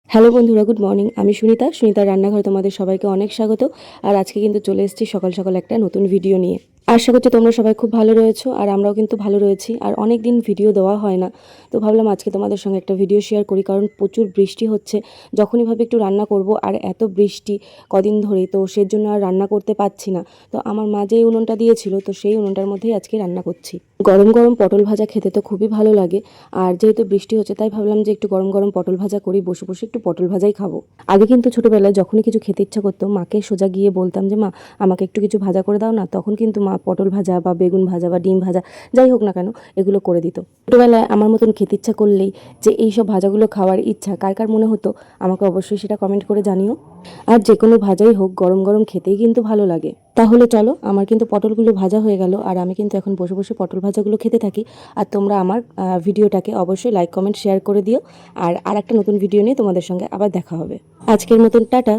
Hello বন্ধুরা, good morning. আমি সুনিতার রান্নাঘরে তোমাদের সবাইকে অনেক স্বাগত। আর আজকে কিন্তু চলে এসেছি সকাল সকাল একটা নতুন ভিডিও নিয়ে। আশা করছি তোমরা সবাই খুব ভালো রয়েছো, আর আমরাও কিন্তু ভালো রয়েছি। আর অনেক দিন ভিডিও দেওয়া হয় না, তো ভাবলাম আজকে তোমাদের সঙ্গে একটা ভিডিও শেয়ার করি, কারণ প্রচুর বৃষ্টি হচ্ছে। যখনই ভাবে একটু রান্না করব, আর এত বৃষ্টি কদিন ধরে, তো সেই জন্য আর রান্না করতে পারছি না। তো আমার মা যেই উনুনটা দিয়েছিল, তো সেই উনুনটার মধ্যেই আজকে রান্না করছি। গরম গরম পটল ভাজা খেতে তো খুবই ভালো লাগে। আর যেহেতু বৃষ্টি হচ্ছে, তাই ভাবলাম যে একটু গরম গরম পটল ভাজা করি, বসে বসে একটু পটল ভাজাই খাবো। আগে কিন্তু ছোটবেলায় যখনই কিছু খেতে ইচ্ছা করতো, মাকে সোজা গিয়ে বলতাম যে মা, আমাকে একটু কিছু ভাজা করে দাও না। তখন কিন্তু মা পটল ভাজা বা বেগুন ভাজা বা ডিম ভাজা যাই হোক না কেন, এগুলো করে দিত। ছোটবেলায় আমার মতন খেতে ইচ্ছা করলেই যে এইসব ভাজাগুলো খাওয়ার ইচ্ছা কার কার মনে হতো, আমাকে অবশ্যই সেটা কমেন্ট করে জানিও। আর যে কোনো ভাজাই হোক, গরম গরম খেতেই কিন্তু ভালো লাগে। তাহলে চলো, আমার কিন্তু পটলগুলো ভাজা হয়ে গেল, আর আমি কিন্তু এখন বসে বসে পটল ভাজাগুলো খেতে থাকি। আর তোমরা আমার ভিডিওটাকে অবশ্যই লাইক কমেন্ট শেয়ার করে দিও। আর একটা নতুন ভিডিও নিয়ে তোমাদের সঙ্গে আবার দেখা হবে। আজকের মতন টাটা।